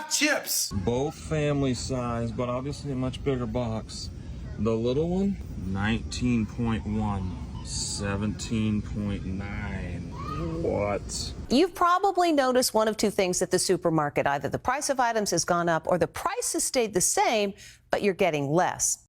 5 chips. Both family size, but obviously a much bigger box. The little one, 19.1, 17.9. What? You've probably noticed one of two things at the supermarket. Either the price of items has gone up or the price has stayed the same, but you're getting less.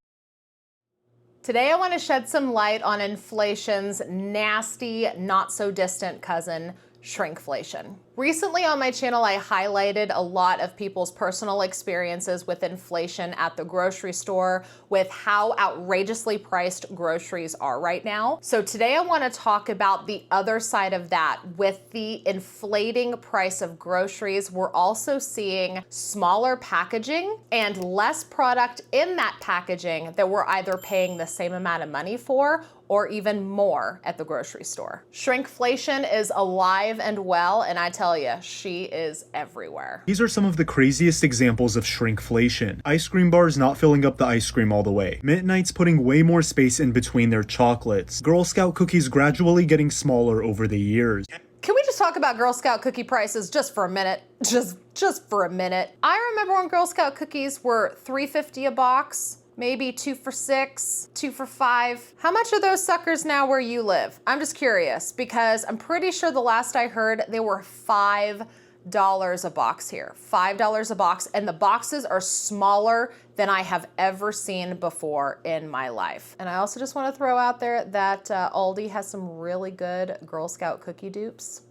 Today I want to shed some light on inflation's nasty, not so distant cousin, shrinkflation. Recently on my channel, I highlighted a lot of people's personal experiences with inflation at the grocery store, with how outrageously priced groceries are right now. So today I want to talk about the other side of that. With the inflating price of groceries, we're also seeing smaller packaging and less product in that packaging that we're either paying the same amount of money for or even more at the grocery store. Shrinkflation is alive and well, and I tell you, she is everywhere. These are some of the craziest examples of shrinkflation. Ice cream bars not filling up the ice cream all the way. Midnight's putting way more space in between their chocolates. Girl Scout cookies gradually getting smaller over the years. Can we just talk about Girl Scout cookie prices just for a minute? Just for a minute. I remember when Girl Scout cookies were $3.50 a box. Maybe 2 for $6, 2 for $5. How much are those suckers now where you live? I'm just curious because I'm pretty sure the last I heard they were $5 a box here. $5 a box, and the boxes are smaller than I have ever seen before in my life. And I also just want to throw out there that Aldi has some really good Girl Scout cookie dupes.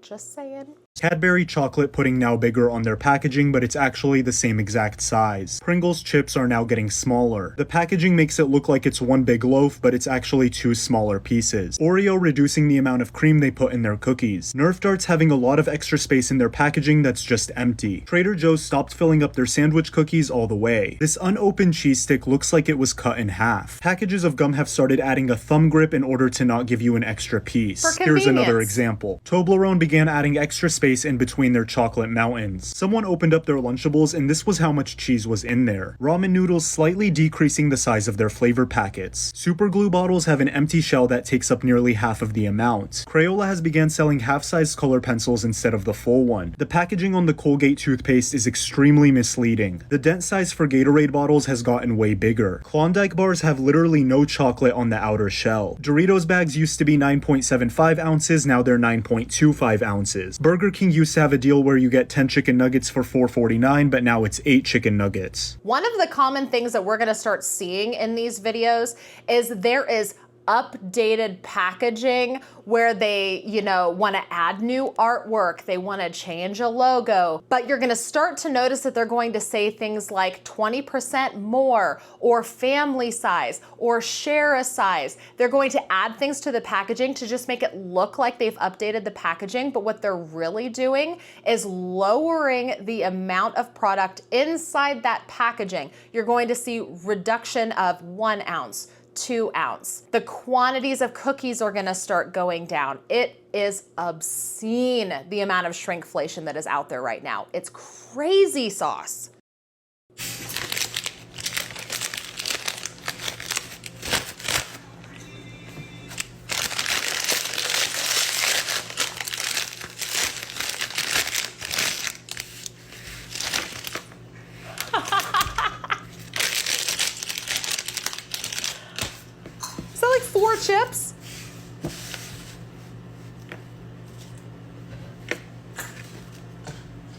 Just saying. Cadbury chocolate putting now bigger on their packaging, but it's actually the same exact size. Pringles chips are now getting smaller. The packaging makes it look like it's one big loaf, but it's actually 2 smaller pieces. Oreo reducing the amount of cream they put in their cookies. Nerf darts having a lot of extra space in their packaging that's just empty. Trader Joe's stopped filling up their sandwich cookies all the way. This unopened cheese stick looks like it was cut in half. Packages of gum have started adding a thumb grip in order to not give you an extra piece. Here's another example. Toblerone began adding extra space in between their chocolate mountains. Someone opened up their Lunchables and this was how much cheese was in there. Ramen noodles slightly decreasing the size of their flavor packets. Super glue bottles have an empty shell that takes up nearly half of the amount. Crayola has began selling half-sized color pencils instead of the full one. The packaging on the Colgate toothpaste is extremely misleading. The dent size for Gatorade bottles has gotten way bigger. Klondike bars have literally no chocolate on the outer shell. Doritos bags used to be 9.75 ounces, now they're 9.25 ounces. Burger King used to have a deal where you get 10 chicken nuggets for $4.49, but now it's 8 chicken nuggets. One of the common things that we're gonna start seeing in these videos is there is updated packaging where they, want to add new artwork, they want to change a logo, but you're going to start to notice that they're going to say things like 20% more or family size or share a size. They're going to add things to the packaging to just make it look like they've updated the packaging, but what they're really doing is lowering the amount of product inside that packaging. You're going to see reduction of 1 ounce, 2 ounce. The quantities of cookies are gonna start going down. It is obscene the amount of shrinkflation that is out there right now. It's crazy sauce. Is that like 4 chips?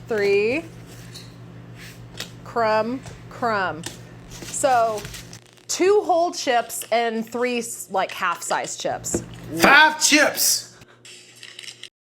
Three. Crumb, crumb. So 2 whole chips and 3 like half-size chips. 5 chips.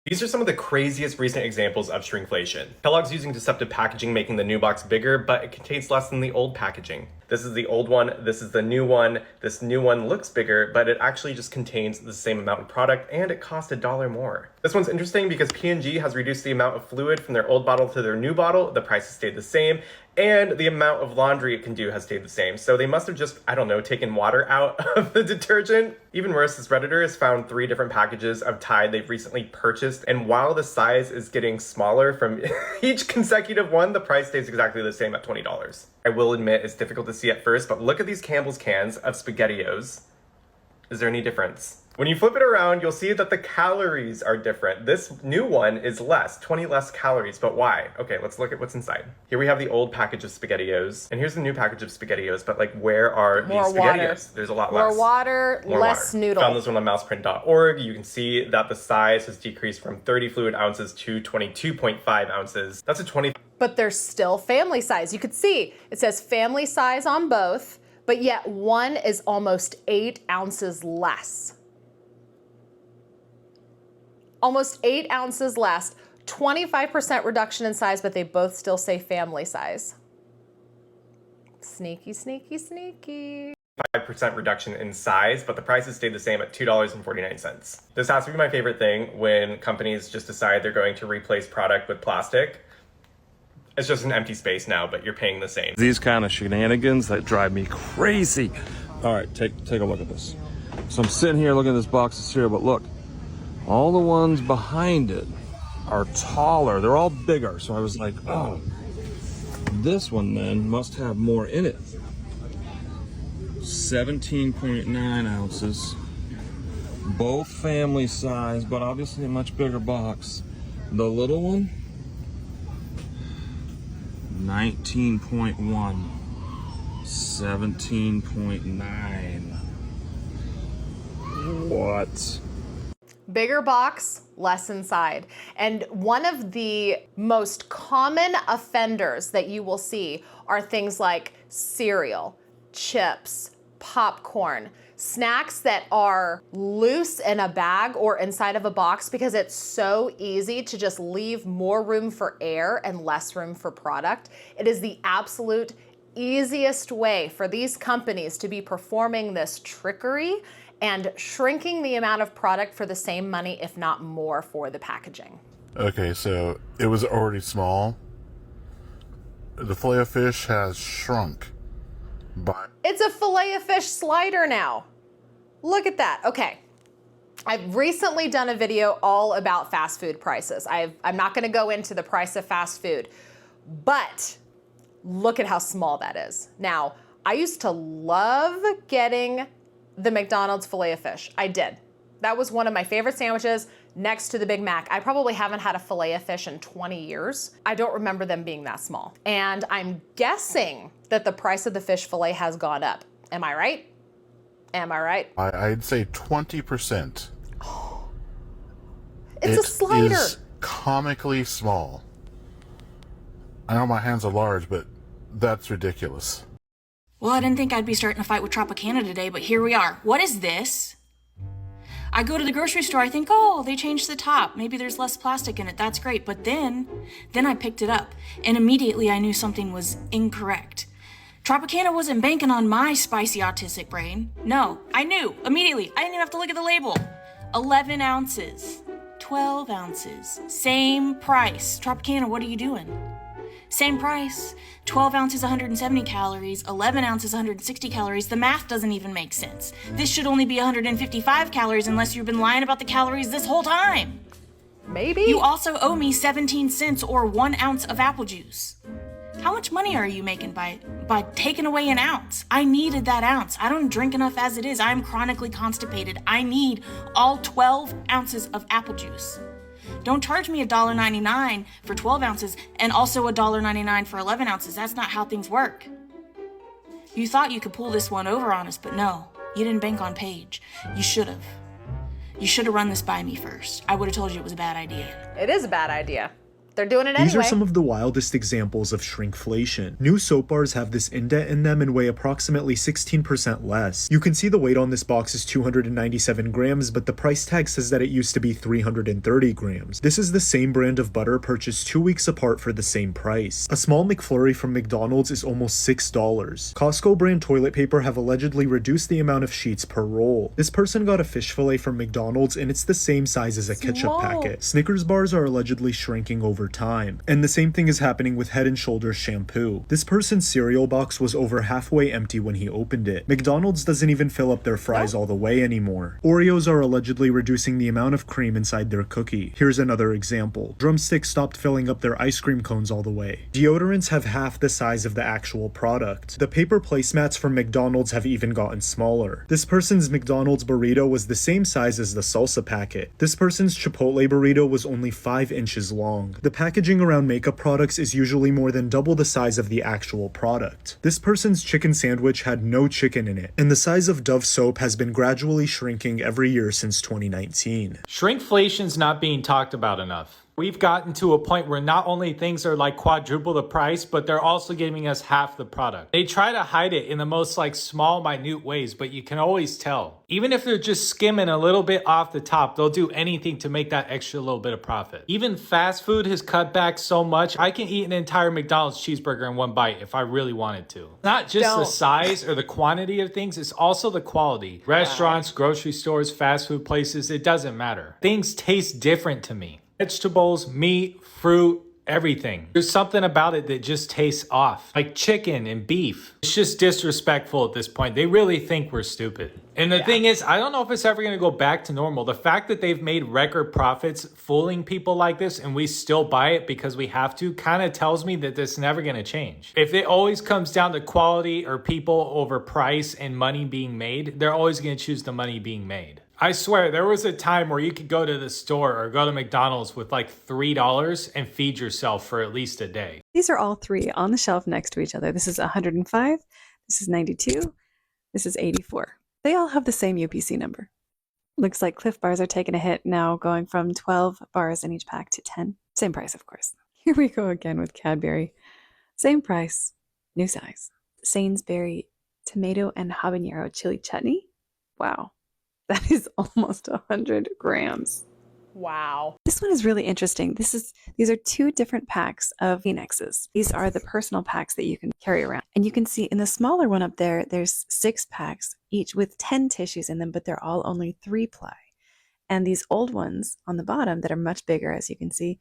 These are some of the craziest recent examples of shrinkflation. Kellogg's using deceptive packaging, making the new box bigger, but it contains less than the old packaging. This is the old one, this is the new one. This new one looks bigger, but it actually just contains the same amount of product and it costs $1 more. This one's interesting because P&G has reduced the amount of fluid from their old bottle to their new bottle. The price has stayed the same, and the amount of laundry it can do has stayed the same. So they must have just, I don't know, taken water out of the detergent. Even worse, this Redditor has found 3 different packages of Tide they've recently purchased, and while the size is getting smaller from each consecutive one, the price stays exactly the same at $20. I will admit it's difficult to see at first, but look at these Campbell's cans of SpaghettiOs. Is there any difference? When you flip it around, you'll see that the calories are different. This new one is less, 20 less calories, but why? Okay, let's look at what's inside. Here we have the old package of SpaghettiOs, and here's the new package of SpaghettiOs, but like, where are these SpaghettiOs? Water. There's a lot less. More water, less noodle. Found this one on mouseprint.org. You can see that the size has decreased from 30 fluid ounces to 22.5 ounces. That's a 20. But they're still family size. You could see it says family size on both, but yet one is almost 8 ounces less. Almost 8 ounces less, 25% reduction in size, but they both still say family size. Sneaky, sneaky, sneaky. 5% reduction in size, but the prices stayed the same at $2.49. This has to be my favorite thing when companies just decide they're going to replace product with plastic. It's just an empty space now, but you're paying the same. These kind of shenanigans that drive me crazy. All right, take a look at this. So I'm sitting here looking at this box of cereal, but look, all the ones behind it are taller. They're all bigger. So I was like, oh, this one then must have more in it. 17.9 ounces. Both family size, but obviously a much bigger box. The little one, 19.1. 17.9. What? Bigger box, less inside. And one of the most common offenders that you will see are things like cereal, chips, popcorn, snacks that are loose in a bag or inside of a box because it's so easy to just leave more room for air and less room for product. It is the absolute easiest way for these companies to be performing this trickery and shrinking the amount of product for the same money, if not more, for the packaging. Okay, so it was already small. The fillet of fish has shrunk by... It's a fillet of fish slider now. Look at that. Okay. I've recently done a video all about fast food prices. I'm not gonna go into the price of fast food, but look at how small that is. Now, I used to love getting the McDonald's filet of fish. I did. That was one of my favorite sandwiches next to the Big Mac. I probably haven't had a filet of fish in 20 years. I don't remember them being that small. And I'm guessing that the price of the fish filet has gone up. Am I right? Am I right? I'd say 20%. It's a slider. It is comically small. I know my hands are large, but that's ridiculous. Well, I didn't think I'd be starting a fight with Tropicana today, but here we are. What is this? I go to the grocery store, I think, oh, they changed the top. Maybe there's less plastic in it, that's great. But then I picked it up, and immediately I knew something was incorrect. Tropicana wasn't banking on my spicy autistic brain. No, I knew immediately. I didn't even have to look at the label. 11 ounces, 12 ounces, same price. Tropicana, what are you doing? Same price, 12 ounces, 170 calories, 11 ounces, 160 calories. The math doesn't even make sense. This should only be 155 calories unless you've been lying about the calories this whole time. Maybe. You also owe me 17 cents or 1 ounce of apple juice. How much money are you making by taking away an ounce? I needed that ounce. I don't drink enough as it is. I'm chronically constipated. I need all 12 ounces of apple juice. Don't charge me $1.99 for 12 ounces and also $1.99 for 11 ounces. That's not how things work. You thought you could pull this one over on us, but no, you didn't bank on Paige. You should have. You should have run this by me first. I would have told you it was a bad idea. It is a bad idea. They're doing it anyway. These are some of the wildest examples of shrinkflation. New soap bars have this indent in them and weigh approximately 16% less. You can see the weight on this box is 297 grams, but the price tag says that it used to be 330 grams. This is the same brand of butter purchased 2 weeks apart for the same price. A small McFlurry from McDonald's is almost $6. Costco brand toilet paper have allegedly reduced the amount of sheets per roll. This person got a fish fillet from McDonald's and it's the same size as a ketchup packet. Snickers bars are allegedly shrinking over over time. And the same thing is happening with Head & Shoulders shampoo. This person's cereal box was over halfway empty when he opened it. McDonald's doesn't even fill up their fries all the way anymore. Oreos are allegedly reducing the amount of cream inside their cookie. Here's another example. Drumstick stopped filling up their ice cream cones all the way. Deodorants have half the size of the actual product. The paper placemats from McDonald's have even gotten smaller. This person's McDonald's burrito was the same size as the salsa packet. This person's Chipotle burrito was only 5 inches long. The packaging around makeup products is usually more than double the size of the actual product. This person's chicken sandwich had no chicken in it, and the size of Dove soap has been gradually shrinking every year since 2019. Shrinkflation's not being talked about enough. We've gotten to a point where not only things are like quadruple the price, but they're also giving us half the product. They try to hide it in the most like small, minute ways, but you can always tell. Even if they're just skimming a little bit off the top, they'll do anything to make that extra little bit of profit. Even fast food has cut back so much, I can eat an entire McDonald's cheeseburger in one bite if I really wanted to. Not just the size or the quantity of things, it's also the quality. Restaurants, grocery stores, fast food places, it doesn't matter. Things taste different to me. Vegetables, meat, fruit, everything. There's something about it that just tastes off. Like chicken and beef. It's just disrespectful at this point. They really think we're stupid. And the thing is, I don't know if it's ever going to go back to normal. The fact that they've made record profits fooling people like this and we still buy it because we have to kind of tells me that this is never going to change. If it always comes down to quality or people over price and money being made, they're always going to choose the money being made. I swear, there was a time where you could go to the store or go to McDonald's with like $3 and feed yourself for at least a day. These are all three on the shelf next to each other. This is 105, this is 92, this is 84. They all have the same UPC number. Looks like Cliff Bars are taking a hit now, going from 12 bars in each pack to 10. Same price, of course. Here we go again with Cadbury. Same price, new size. Sainsbury tomato and habanero chili chutney. Wow. That is almost 100 grams. Wow. This one is really interesting. These are 2 different packs of Phoenixes. These are the personal packs that you can carry around. And you can see in the smaller one up there, there's 6 packs, each with 10 tissues in them, but they're all only 3-ply. And these old ones on the bottom that are much bigger, as you can see,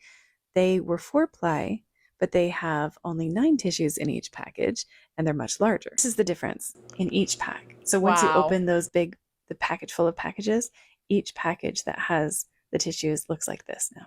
they were 4-ply, but they have only 9 tissues in each package, and they're much larger. This is the difference in each pack. So once you open those the package full of packages, each package that has the tissues looks like this now.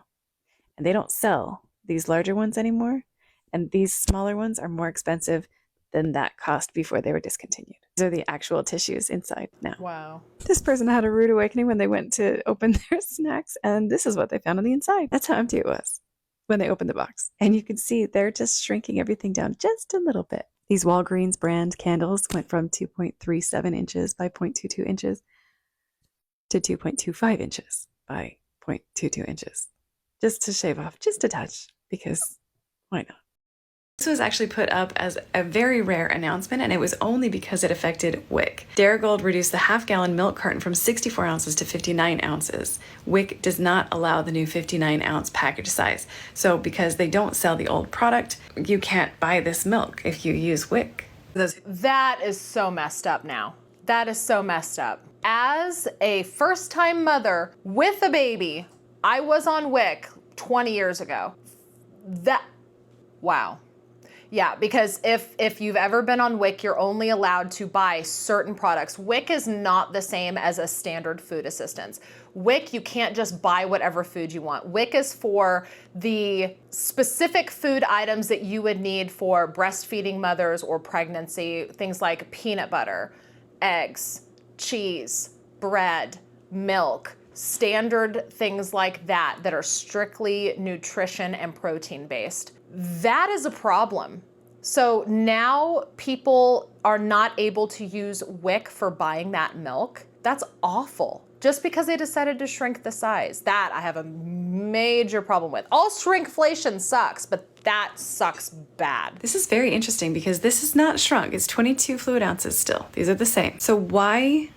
And they don't sell these larger ones anymore. And these smaller ones are more expensive than that cost before they were discontinued. These are the actual tissues inside now. Wow. This person had a rude awakening when they went to open their snacks, and this is what they found on the inside. That's how empty it was when they opened the box. And you can see they're just shrinking everything down just a little bit. These Walgreens brand candles went from 2.37 inches by 0.22 inches to 2.25 inches by 0.22 inches. Just to shave off just a touch, because why not? This was actually put up as a very rare announcement, and it was only because it affected WIC. Darigold reduced the half-gallon milk carton from 64 ounces to 59 ounces. WIC does not allow the new 59-ounce package size. So because they don't sell the old product, you can't buy this milk if you use WIC. That is so messed up now. That is so messed up. As a first-time mother with a baby, I was on WIC 20 years ago. Wow. Yeah, because if you've ever been on WIC, you're only allowed to buy certain products. WIC is not the same as a standard food assistance. WIC, you can't just buy whatever food you want. WIC is for the specific food items that you would need for breastfeeding mothers or pregnancy, things like peanut butter, eggs, cheese, bread, milk, standard things like that that are strictly nutrition and protein based. That is a problem. So now people are not able to use WIC for buying that milk. That's awful. Just because they decided to shrink the size. That I have a major problem with. All shrinkflation sucks, but that sucks bad. This is very interesting because this is not shrunk. It's 22 fluid ounces still. These are the same. So why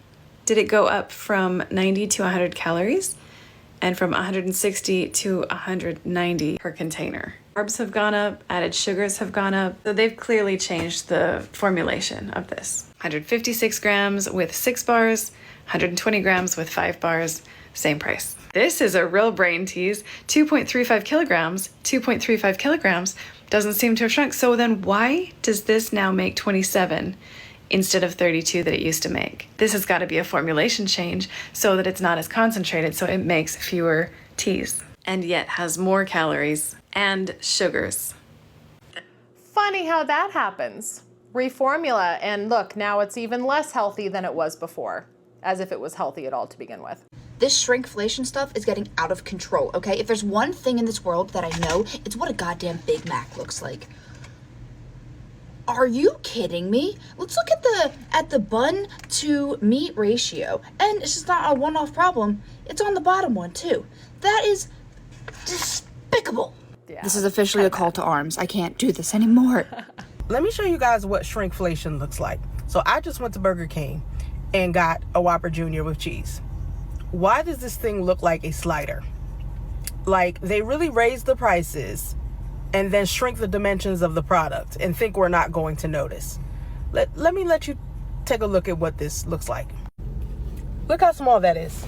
did it go up from 90 to 100 calories and from 160 to 190 per container? Carbs have gone up, added sugars have gone up. So they've clearly changed the formulation of this. 156 grams with 6 bars, 120 grams with 5 bars, same price. This is a real brain tease. 2.35 kilograms, 2.35 kilograms doesn't seem to have shrunk. So then why does this now make 27 instead of 32 that it used to make? This has got to be a formulation change so that it's not as concentrated, so it makes fewer teas and yet has more calories and sugars. Funny how that happens. Reformula, and look, now it's even less healthy than it was before, as if it was healthy at all to begin with. This shrinkflation stuff is getting out of control, okay? If there's one thing in this world that I know, it's what a goddamn Big Mac looks like. Are you kidding me? Let's look at the bun to meat ratio. And it's just not a one-off problem. It's on the bottom one too. That is despicable. Yeah, this is officially a call to arms. I can't do this anymore. Let me show you guys what shrinkflation looks like. So I just went to Burger King and got a Whopper Jr. with cheese. Why does this thing look like a slider? Like, they really raise the prices and then shrink the dimensions of the product and think we're not going to notice. Let me let you take a look at what this looks like. Look how small that is.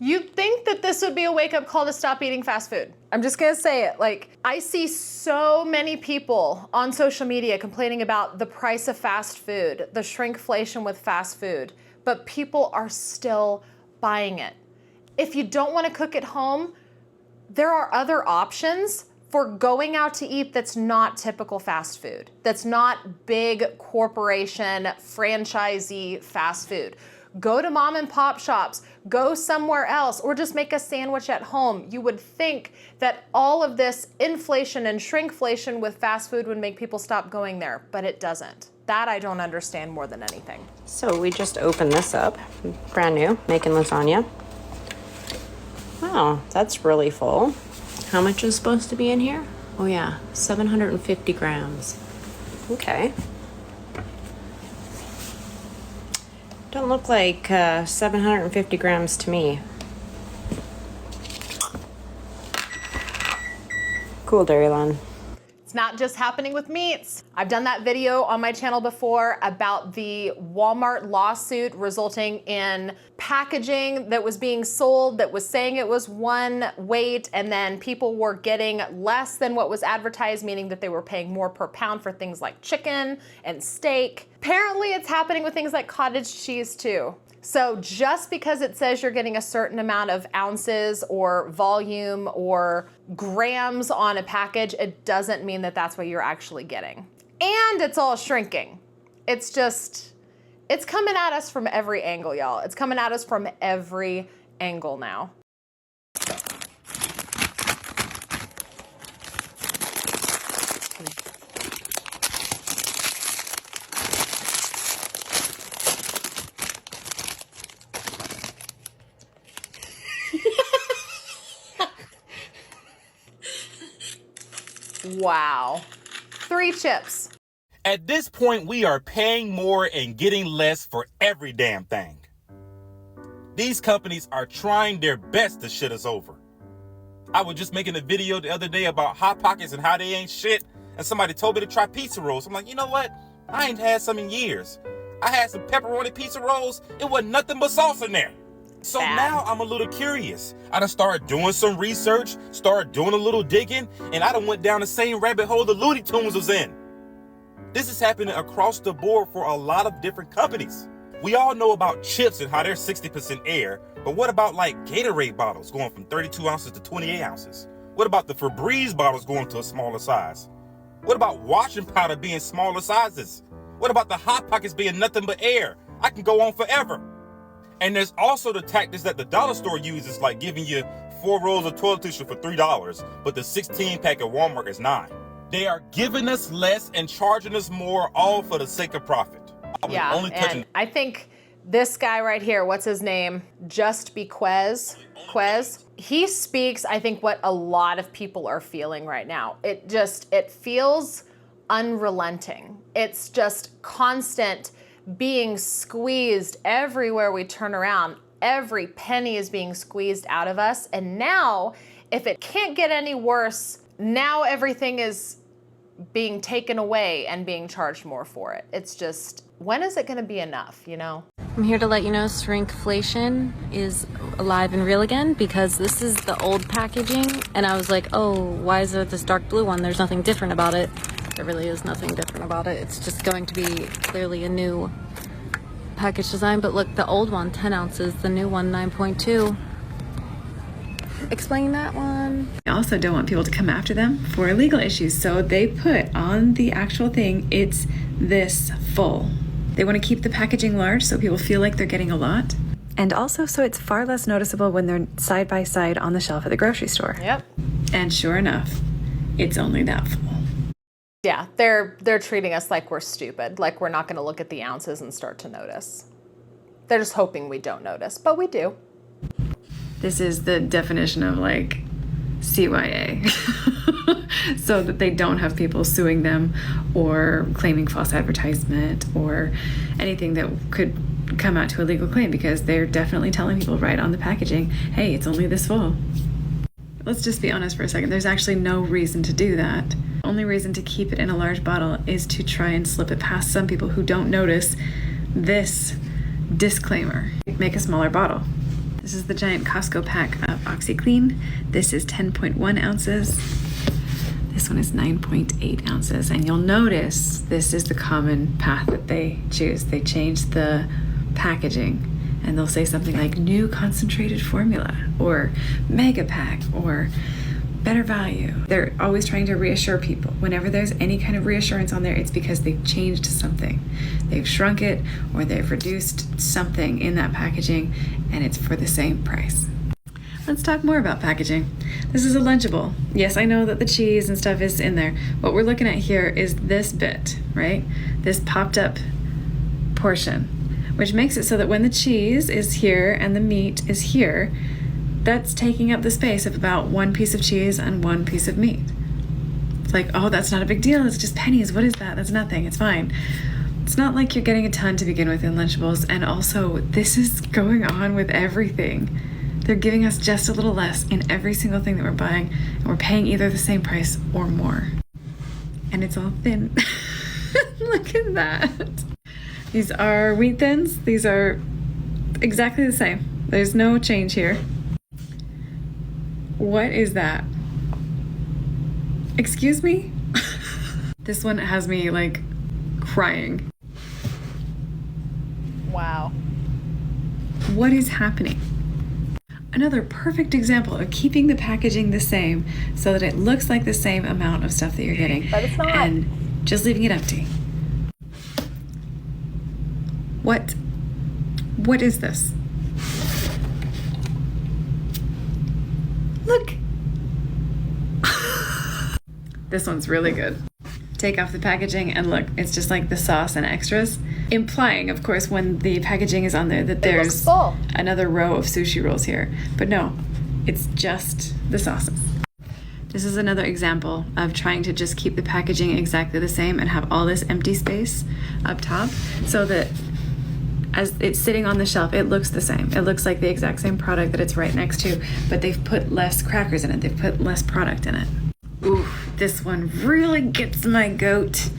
You'd think that this would be a wake-up call to stop eating fast food. I'm just gonna say it. Like, I see so many people on social media complaining about the price of fast food, the shrinkflation with fast food, but people are still buying it. If you don't want to cook at home, there are other options for going out to eat that's not typical fast food, that's not big corporation, franchisee fast food. Go to mom and pop shops, go somewhere else, or just make a sandwich at home. You would think that all of this inflation and shrinkflation with fast food would make people stop going there, but it doesn't. That I don't understand more than anything. So we just opened this up, brand new, making lasagna. Wow, that's really full. How much is supposed to be in here? Oh yeah, 750 grams. Okay. Don't look like 750 grams to me. Cool, Dairyland. It's not just happening with meats. I've done that video on my channel before about the Walmart lawsuit resulting in packaging that was being sold that was saying it was one weight, and then people were getting less than what was advertised, meaning that they were paying more per pound for things like chicken and steak. Apparently it's happening with things like cottage cheese too. So just because it says you're getting a certain amount of ounces or volume or grams on a package, it doesn't mean that that's what you're actually getting. And it's all shrinking. It's coming at us from every angle, y'all. It's coming at us from every angle now. Wow. 3 chips. At this point, we are paying more and getting less for every damn thing. These companies are trying their best to shit us over. I was just making a video the other day about Hot Pockets and how they ain't shit, and somebody told me to try pizza rolls. I'm like, you know what? I ain't had some in years. I had some pepperoni pizza rolls. It wasn't nothing but sauce in there. So now I'm a little curious. I done started doing some research, started doing a little digging, and I done went down the same rabbit hole the Looney Tunes was in. This is happening across the board for a lot of different companies. We all know about chips and how they're 60% air, but what about like Gatorade bottles going from 32 ounces to 28 ounces? What about the Febreze bottles going to a smaller size? What about washing powder being smaller sizes? What about the Hot Pockets being nothing but air? I can go on forever. And there's also the tactics that the dollar store uses, like giving you 4 rolls of toilet tissue for $3, but the 16-pack at Walmart is $9. They are giving us less and charging us more, all for the sake of profit. Yeah, and I think this guy right here, what's his name? Just Be Quez. He speaks, I think, what a lot of people are feeling right now. It feels unrelenting. It's just constant being squeezed everywhere we turn around. Every penny is being squeezed out of us. And now, if it can't get any worse, now everything is being taken away and being charged more for it. It's just when is it going to be enough, you know? I'm here to let you know shrinkflation is alive and real again, because this is the old packaging and I was like, oh, why is there this dark blue one? There's nothing different about it. There really is nothing different about it. It's just going to be clearly a new package design. But look, the old one 10 ounces, the new one 9.2. Explain that one. I also don't want people to come after them for legal issues, so they put on the actual thing, it's this full. They want to keep the packaging large so people feel like they're getting a lot. And also so it's far less noticeable when they're side by side on the shelf at the grocery store. Yep. And sure enough, it's only that full. Yeah, they're treating us like we're stupid, like we're not going to look at the ounces and start to notice. They're just hoping we don't notice, but we do. This is the definition of like CYA. So that they don't have people suing them or claiming false advertisement or anything that could come out to a legal claim, because they're definitely telling people right on the packaging, hey, it's only this full. Let's just be honest for a second. There's actually no reason to do that. The only reason to keep it in a large bottle is to try and slip it past some people who don't notice this disclaimer. Make a smaller bottle. This is the giant Costco pack of OxyClean. This is 10.1 ounces. This one is 9.8 ounces. And you'll notice this is the common path that they choose. They change the packaging and they'll say something like new concentrated formula or mega pack or better value. They're always trying to reassure people. Whenever there's any kind of reassurance on there, it's because they've changed something. They've shrunk it or they've reduced something in that packaging and it's for the same price. Let's talk more about packaging. This is a Lunchable. Yes, I know that the cheese and stuff is in there. What we're looking at here is this bit, right? This popped up portion, which makes it so that when the cheese is here and the meat is here, that's taking up the space of about one piece of cheese and one piece of meat. It's like, oh, that's not a big deal. It's just pennies. What is that? That's nothing. It's fine. It's not like you're getting a ton to begin with in Lunchables. And also, this is going on with everything. They're giving us just a little less in every single thing that we're buying, and we're paying either the same price or more. And it's all thin. Look at that. These are wheat thins. These are exactly the same. There's no change here. What is that? Excuse me? This one has me like crying. Wow. What is happening? Another perfect example of keeping the packaging the same so that it looks like the same amount of stuff that you're getting. But it's not. And just leaving it empty. What is this? Look. This one's really good. Take off the packaging and look, it's just like the sauce and extras, implying, of course, when the packaging is on there that there's another row of sushi rolls here. But no, it's just the sauces. This is another example of trying to just keep the packaging exactly the same and have all this empty space up top so that as it's sitting on the shelf, it looks the same. It looks like the exact same product that it's right next to, but they've put less crackers in it. They've put less product in it. Ooh, this one really gets my goat.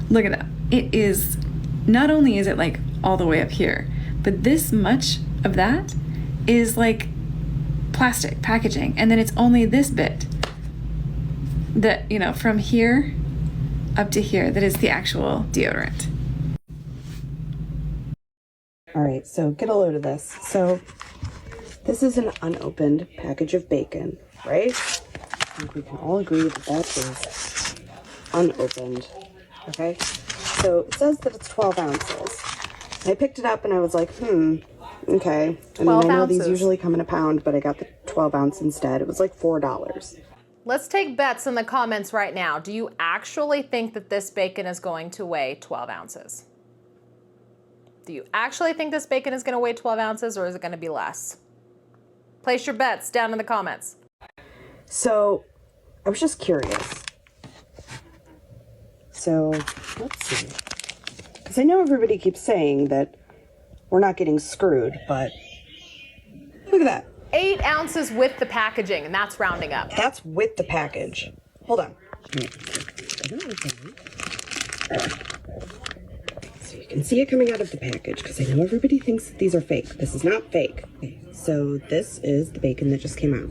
Look at that. It is, not only is it like all the way up here, but this much of that is like plastic packaging. And then it's only this bit that, you know, from here up to here, that is the actual deodorant. All right, so get a load of this. So this is an unopened package of bacon, right? I think we can all agree that that is unopened, okay? So it says that it's 12 ounces. I picked it up and I was like, okay. I mean, I know these usually come in a pound, but I got the 12 ounce instead. It was like $4. Let's take bets in the comments right now. Do you actually think that this bacon is going to weigh 12 ounces? Do you actually think this bacon is going to weigh 12 ounces or is it going to be less? Place your bets down in the comments. So I was just curious. So let's see. Because I know everybody keeps saying that we're not getting screwed, but look at that. 8 ounces with the packaging, and that's rounding up. That's with the package. Hold on. So you can see it coming out of the package because I know everybody thinks that these are fake. This is not fake. Okay, so this is the bacon that just came out.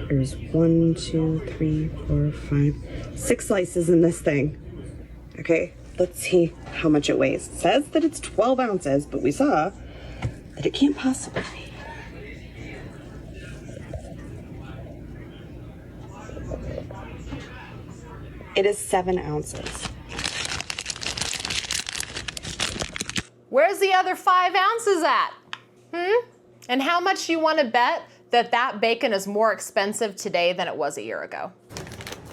There's 1, 2, 3, 4, 5, 6 slices in this thing. Okay, let's see how much it weighs. It says that it's 12 ounces, but we saw that it can't possibly be. It is 7 ounces. Where's the other 5 ounces at? And how much you want to bet that that bacon is more expensive today than it was a year ago?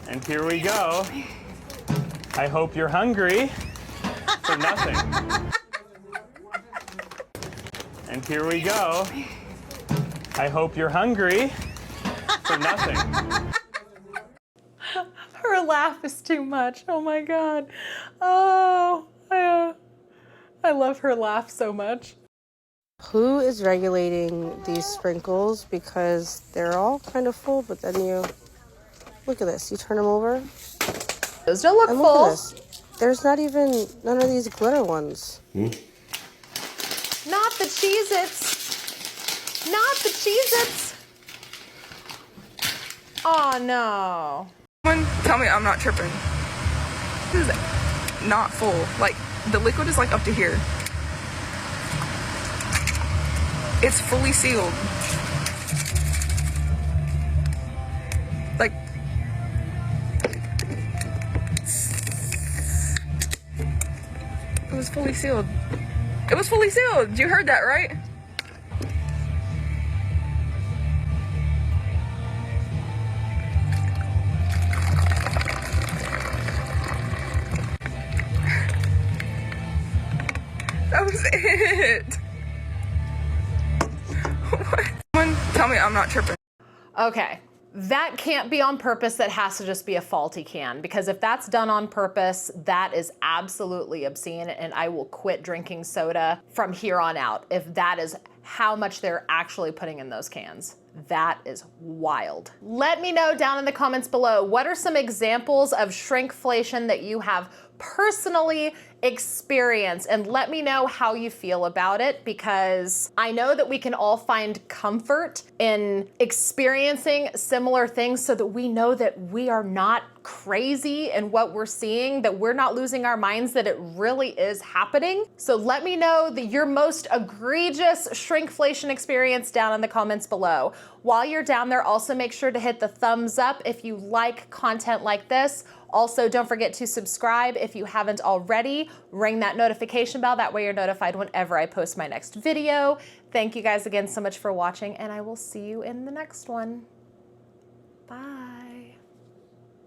And here we go. I hope you're hungry for nothing. And here we go. I hope you're hungry for nothing. Her laugh is too much. Oh my God. Oh, I love her laugh so much. Who is regulating these sprinkles? Because they're all kind of full, but then you look at this. You turn them over. Those don't look and full. Look at this. There's not even none of these glitter ones. Not the Cheez-Its. Not the Cheez-Its. Oh no. Someone tell me I'm not tripping. This is not full. Like, the liquid is like up to here. It's fully sealed. Like, it was fully sealed. It was fully sealed. You heard that, right? That was it. What? Someone tell me I'm not tripping. Okay, that can't be on purpose. That has to just be a faulty can, because if that's done on purpose, that is absolutely obscene, and I will quit drinking soda from here on out if that is how much they're actually putting in those cans. That is wild. Let me know down in the comments below, what are some examples of shrinkflation that you have personally experienced, and let me know how you feel about it, because I know that we can all find comfort in experiencing similar things so that we know that we are not crazy in what we're seeing, that we're not losing our minds, that it really is happening. So let me know your most egregious shrinkflation experience down in the comments below. While you're down there, also make sure to hit the thumbs up if you like content like this. Also, don't forget to subscribe if you haven't already. Ring that notification bell. That way you're notified whenever I post my next video. Thank you guys again so much for watching, and I will see you in the next one. Bye.